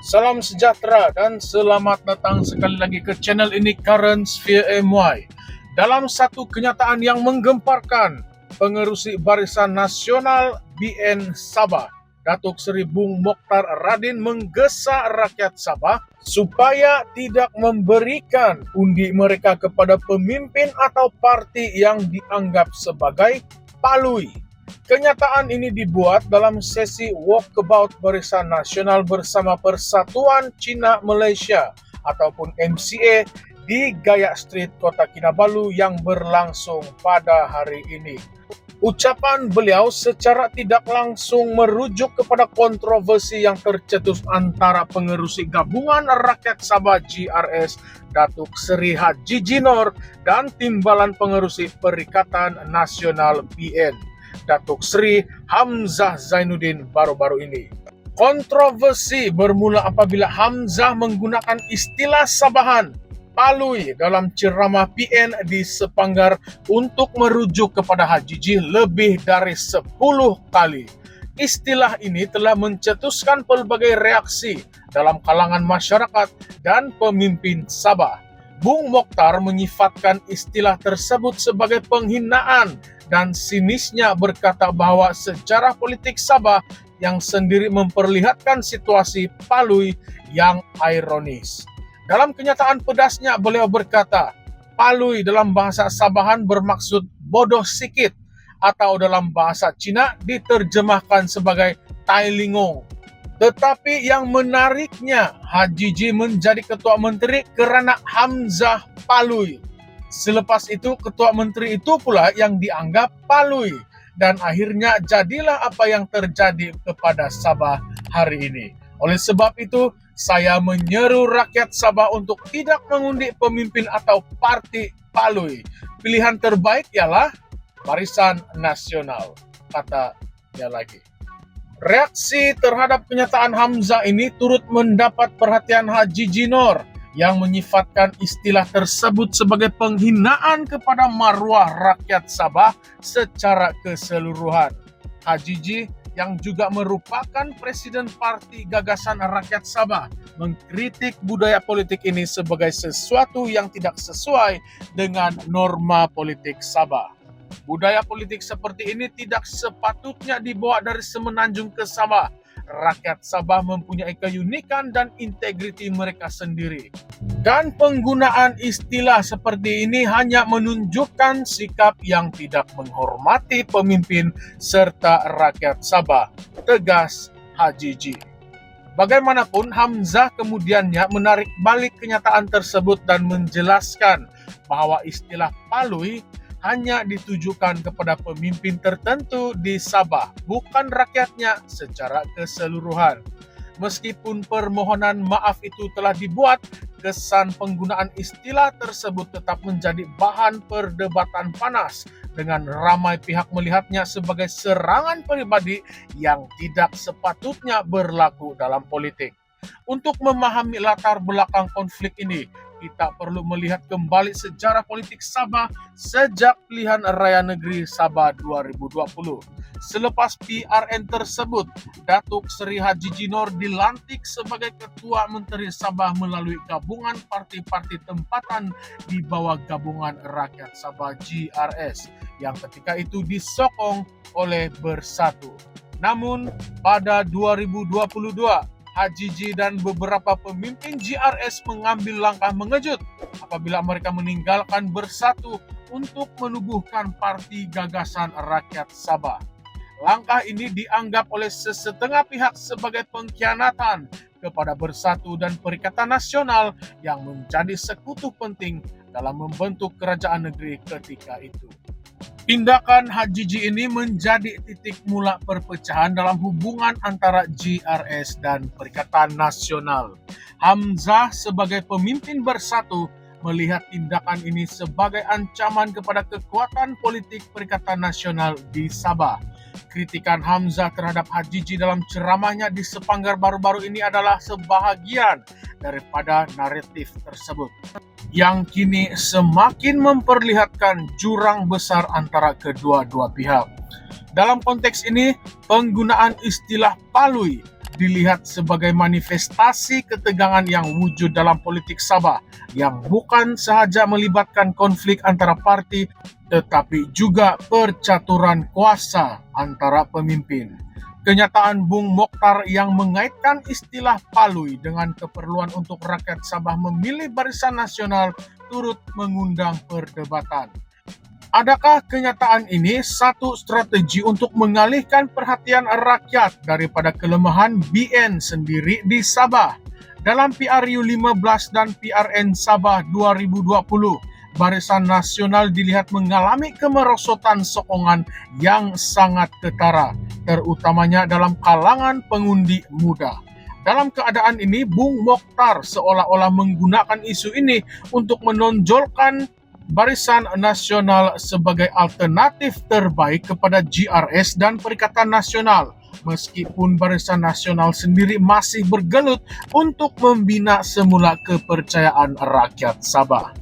Salam sejahtera dan selamat datang sekali lagi ke channel ini Current Sphere MY. Dalam satu kenyataan yang menggemparkan, pengerusi Barisan Nasional BN Sabah, Datuk Seri Bung Mokhtar Radin menggesa rakyat Sabah supaya tidak memberikan undi mereka kepada pemimpin atau parti yang dianggap sebagai palui. Kenyataan ini dibuat dalam sesi walkabout Barisan Nasional bersama Persatuan Cina Malaysia ataupun MCA di Gayak Street, Kota Kinabalu yang berlangsung pada hari ini. Ucapan beliau secara tidak langsung merujuk kepada kontroversi yang tercetus antara pengerusi Gabungan Rakyat Sabah GRS Datuk Seri Haji Jinor dan timbalan pengerusi Perikatan Nasional BN Datuk Seri Hamzah Zainuddin baru-baru ini. Kontroversi bermula apabila Hamzah menggunakan istilah Sabahan palui dalam ceramah PN di Sepanggar untuk merujuk kepada Haji Ji lebih dari 10 kali. Istilah ini telah mencetuskan pelbagai reaksi dalam kalangan masyarakat dan pemimpin Sabah. Bung Mokhtar menyifatkan istilah tersebut sebagai penghinaan dan sinisnya berkata bahwa sejarah politik Sabah yang sendiri memperlihatkan situasi palui yang ironis. Dalam kenyataan pedasnya beliau berkata, palui dalam bahasa Sabahan bermaksud bodoh sikit atau dalam bahasa Cina diterjemahkan sebagai tai lingong. Tetapi yang menariknya, Haji Ji menjadi ketua menteri kerana Hamzah palui. Selepas itu, ketua menteri itu pula yang dianggap palui. Dan akhirnya jadilah apa yang terjadi kepada Sabah hari ini. Oleh sebab itu, saya menyeru rakyat Sabah untuk tidak mengundi pemimpin atau parti palui. Pilihan terbaik ialah Barisan Nasional, katanya lagi. Reaksi terhadap kenyataan Hamzah ini turut mendapat perhatian Haji Jinor yang menyifatkan istilah tersebut sebagai penghinaan kepada maruah rakyat Sabah secara keseluruhan. Haji Ji yang juga merupakan Presiden Parti Gagasan Rakyat Sabah mengkritik budaya politik ini sebagai sesuatu yang tidak sesuai dengan norma politik Sabah. Budaya politik seperti ini tidak sepatutnya dibawa dari Semenanjung ke Sabah. Rakyat Sabah mempunyai keunikan dan integriti mereka sendiri. Dan penggunaan istilah seperti ini hanya menunjukkan sikap yang tidak menghormati pemimpin serta rakyat Sabah, tegas Haji Ji. Bagaimanapun, Hamzah kemudiannya menarik balik kenyataan tersebut dan menjelaskan bahwa istilah palui hanya ditujukan kepada pemimpin tertentu di Sabah, bukan rakyatnya secara keseluruhan. Meskipun permohonan maaf itu telah dibuat, kesan penggunaan istilah tersebut tetap menjadi bahan perdebatan panas dengan ramai pihak melihatnya sebagai serangan pribadi yang tidak sepatutnya berlaku dalam politik. Untuk memahami latar belakang konflik ini, kita perlu melihat kembali sejarah politik Sabah sejak pilihan raya negeri Sabah 2020. Selepas PRN tersebut, Datuk Seri Haji Jinor dilantik sebagai Ketua Menteri Sabah melalui gabungan parti-parti tempatan di bawah Gabungan Rakyat Sabah GRS yang ketika itu disokong oleh Bersatu. Namun pada 2022, Haji Ji dan beberapa pemimpin GRS mengambil langkah mengejut apabila mereka meninggalkan Bersatu untuk menubuhkan Parti Gagasan Rakyat Sabah. Langkah ini dianggap oleh sesetengah pihak sebagai pengkhianatan kepada Bersatu dan Perikatan Nasional yang menjadi sekutu penting dalam membentuk kerajaan negeri ketika itu. Tindakan Haji Ji ini menjadi titik mula perpecahan dalam hubungan antara GRS dan Perikatan Nasional. Hamzah sebagai pemimpin Bersatu melihat tindakan ini sebagai ancaman kepada kekuatan politik Perikatan Nasional di Sabah. Kritikan Hamzah terhadap Haji Ji dalam ceramahnya di Sepanggar baru-baru ini adalah sebahagian daripada naratif tersebut, yang kini semakin memperlihatkan jurang besar antara kedua-dua pihak. Dalam konteks ini, penggunaan istilah palui dilihat sebagai manifestasi ketegangan yang wujud dalam politik Sabah yang bukan sahaja melibatkan konflik antara parti tetapi juga percaturan kuasa antara pemimpin. Kenyataan Bung Mokhtar yang mengaitkan istilah palui dengan keperluan untuk rakyat Sabah memilih Barisan Nasional turut mengundang perdebatan. Adakah kenyataan ini satu strategi untuk mengalihkan perhatian rakyat daripada kelemahan BN sendiri di Sabah? Dalam PRU 15 dan PRN Sabah 2020, Barisan Nasional dilihat mengalami kemerosotan sokongan yang sangat ketara, terutamanya dalam kalangan pengundi muda. Dalam keadaan ini, Bung Mokhtar seolah-olah menggunakan isu ini untuk menonjolkan Barisan Nasional sebagai alternatif terbaik kepada GRS dan Perikatan Nasional, meskipun Barisan Nasional sendiri masih bergelut untuk membina semula kepercayaan rakyat Sabah.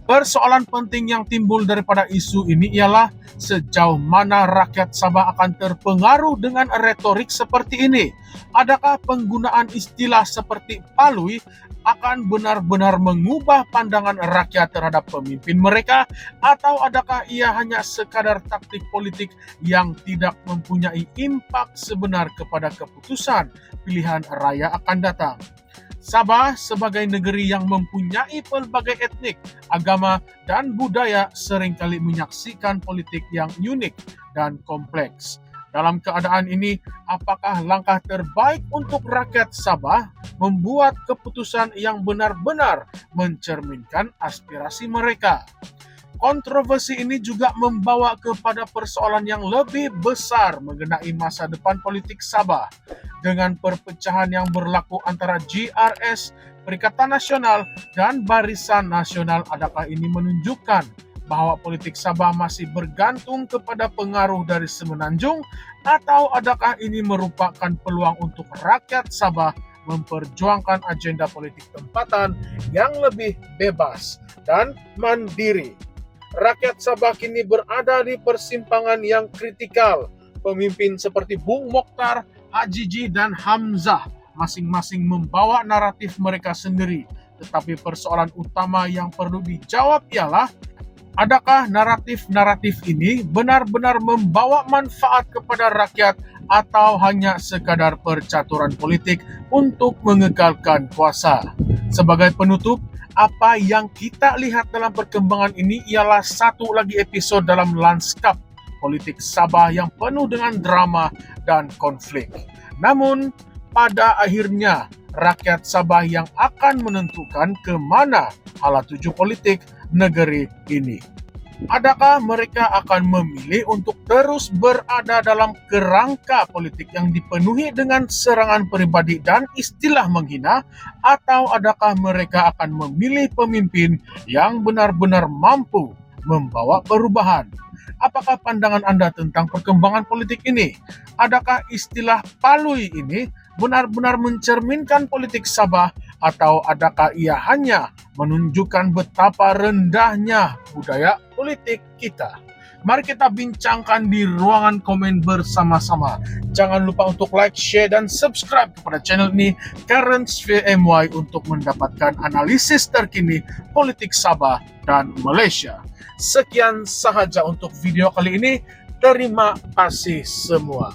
Persoalan penting yang timbul daripada isu ini ialah sejauh mana rakyat Sabah akan terpengaruh dengan retorik seperti ini. Adakah penggunaan istilah seperti palui akan benar-benar mengubah pandangan rakyat terhadap pemimpin mereka, atau adakah ia hanya sekadar taktik politik yang tidak mempunyai impak sebenar kepada keputusan pilihan raya akan datang? Sabah sebagai negeri yang mempunyai pelbagai etnik, agama, dan budaya seringkali menyaksikan politik yang unik dan kompleks. Dalam keadaan ini, apakah langkah terbaik untuk rakyat Sabah membuat keputusan yang benar-benar mencerminkan aspirasi mereka? Kontroversi ini juga membawa kepada persoalan yang lebih besar mengenai masa depan politik Sabah. Dengan perpecahan yang berlaku antara GRS, Perikatan Nasional, dan Barisan Nasional, adakah ini menunjukkan bahwa politik Sabah masih bergantung kepada pengaruh dari Semenanjung, atau adakah ini merupakan peluang untuk rakyat Sabah memperjuangkan agenda politik tempatan yang lebih bebas dan mandiri? Rakyat Sabah kini berada di persimpangan yang kritikal. Pemimpin seperti Bung Mokhtar, Hajiji, dan Hamzah masing-masing membawa naratif mereka sendiri. Tetapi persoalan utama yang perlu dijawab ialah, adakah naratif-naratif ini benar-benar membawa manfaat kepada rakyat atau hanya sekadar percaturan politik untuk mengekalkan kuasa? Sebagai penutup, apa yang kita lihat dalam perkembangan ini ialah satu lagi episode dalam lanskap politik Sabah yang penuh dengan drama dan konflik. Namun, pada akhirnya rakyat Sabah yang akan menentukan ke mana hala tuju politik negeri ini. Adakah mereka akan memilih untuk terus berada dalam kerangka politik yang dipenuhi dengan serangan pribadi dan istilah menghina, atau adakah mereka akan memilih pemimpin yang benar-benar mampu membawa perubahan? Apakah pandangan Anda tentang perkembangan politik ini? Adakah istilah palui ini benar-benar mencerminkan politik Sabah, atau adakah ia hanya menunjukkan betapa rendahnya budaya politik kita? Mari kita bincangkan di ruangan komen bersama-sama. Jangan lupa untuk like, share, dan subscribe kepada channel ini, Currents via MY, untuk mendapatkan analisis terkini politik Sabah dan Malaysia. Sekian sahaja untuk video kali ini. Terima kasih semua.